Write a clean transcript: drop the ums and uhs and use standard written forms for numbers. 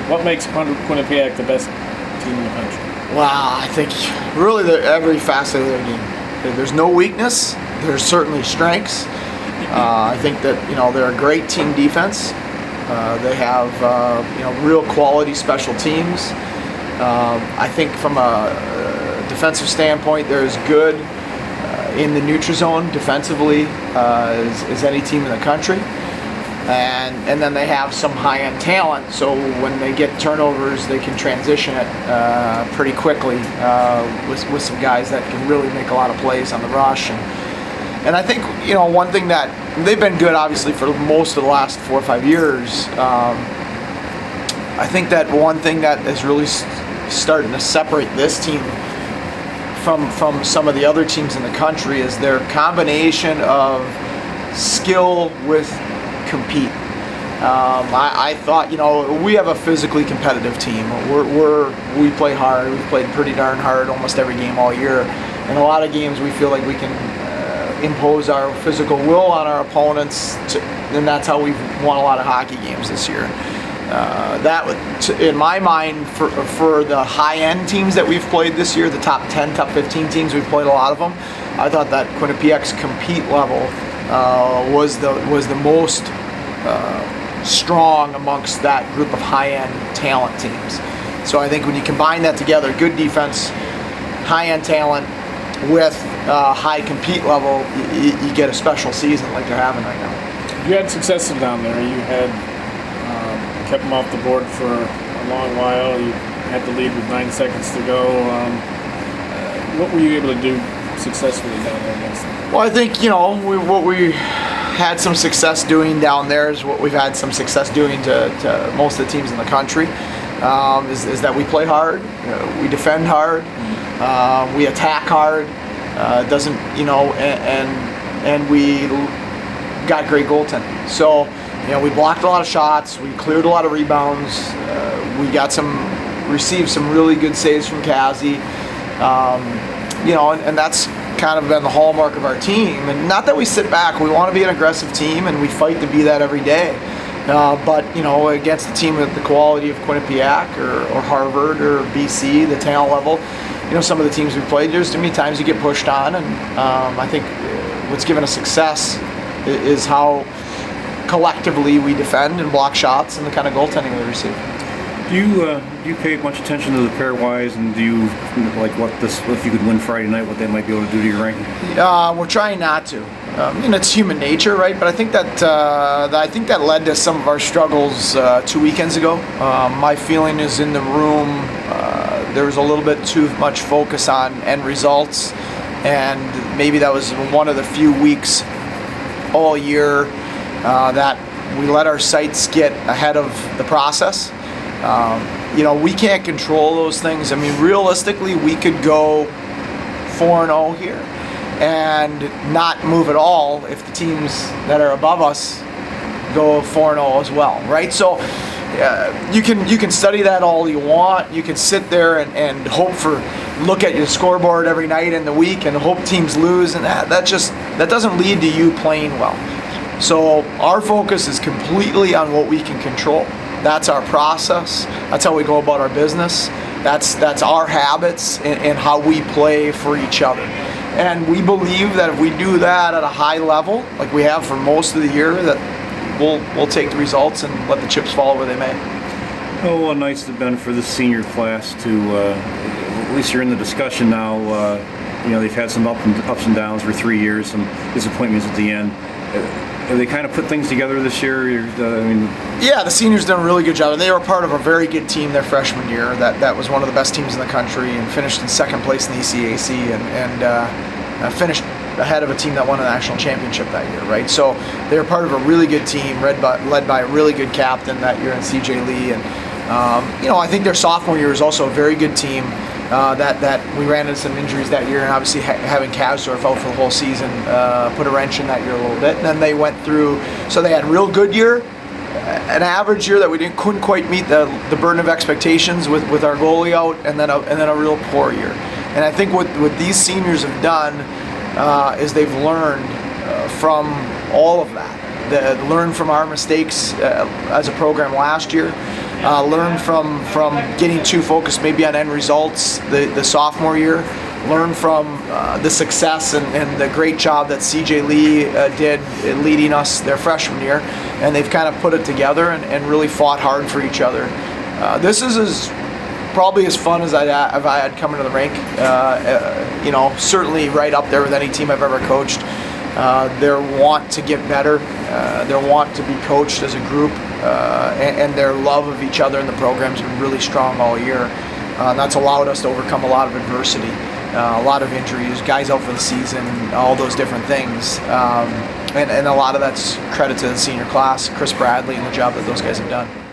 What makes Quinnipiac the best team in the country? Wow, I think really every facet of their game. There's no weakness. There's certainly strengths. I think that they're a great team defense. They have real quality special teams. I think from a defensive standpoint, they're as good in the neutral zone defensively as any team in the country. And then they have some high-end talent, so when they get turnovers, they can transition it pretty quickly with some guys that can really make a lot of plays on the rush. And I think one thing that they've been good, obviously, for most of the last 4 or 5 years. I think that one thing that is really starting to separate this team from some of the other teams in the country is their combination of skill with compete. I thought we have a physically competitive team. We play hard. We've played pretty darn hard almost every game all year. In a lot of games, we feel like we can impose our physical will on our opponents, and that's how we've won a lot of hockey games this year. In my mind, for the high-end teams that we've played this year, the top 10, top 15 teams, we've played a lot of them. I thought that Quinnipiac's compete level was the most strong amongst that group of high-end talent teams. So I think when you combine that together, good defense, high-end talent with high compete level, you get a special season like they're having right now. You had success down there. You had kept them off the board for a long while. You had the lead with 9 seconds to go. What were you able to do successfully down there against them? Well, I think what we had some success doing down there is what we've had some success doing to most of the teams in the country. Is that we play hard, we defend hard, we attack hard. And we got great goaltending. So we blocked a lot of shots, we cleared a lot of rebounds, we received some really good saves from Kazi. And that's kind of been the hallmark of our team. And not that we sit back, we want to be an aggressive team and we fight to be that every day. But against a team with the quality of Quinnipiac or Harvard or BC, the talent level, some of the teams we've played, there's too many times you get pushed on, and I think what's given us success is how collectively we defend and block shots and the kind of goaltending we receive. Do you pay much attention to the pairwise, and do you if you could win Friday night, what they might be able to do to your ranking? We're trying not to. It's human nature, right? But I think that led to some of our struggles 2 weekends ago. My feeling is in the room there was a little bit too much focus on end results, and maybe that was one of the few weeks all year that we let our sights get ahead of the process. We can't control those things. I mean, realistically, we could go 4-0 here and not move at all if the teams that are above us go 4-0 as well, right? So you can study that all you want. You can sit there and look at your scoreboard every night in the week and hope teams lose, and that doesn't lead to you playing well. So our focus is completely on what we can control. That's our process. That's how we go about our business. That's our habits and how we play for each other. And we believe that if we do that at a high level, like we have for most of the year, that we'll take the results and let the chips fall where they may. Oh, well, nice to have been for the senior class to, at least you're in the discussion now. They've had some ups and downs for 3 years, some disappointments at the end. Have they kind of put things together this year? Yeah, the seniors done a really good job. They were part of a very good team their freshman year. That was one of the best teams in the country and finished in second place in the ECAC and finished ahead of a team that won a national championship that year, right? So they were part of a really good team, led by a really good captain that year in CJ Lee. And I think their sophomore year was also a very good team. That we ran into some injuries that year, and obviously having Kasdorf out for the whole season put a wrench in that year a little bit. And then they went through, so they had a real good year, an average year that we couldn't quite meet the burden of expectations with our goalie out, and then a real poor year. And I think what these seniors have done is they've learned from all of that. Learned from our mistakes as a program last year. learn from getting too focused maybe on end results the sophomore year. Learn from the success and the great job that CJ Lee did in leading us their freshman year, and they've kind of put it together and really fought hard for each other. This is probably as fun as I've had coming to the rink. Certainly right up there with any team I've ever coached. Their want to get better, their want to be coached as a group, and their love of each other in the program has been really strong all year. That's allowed us to overcome a lot of adversity, a lot of injuries, guys out for the season, all those different things. And a lot of that's credit to the senior class, Chris Bradley, and the job that those guys have done.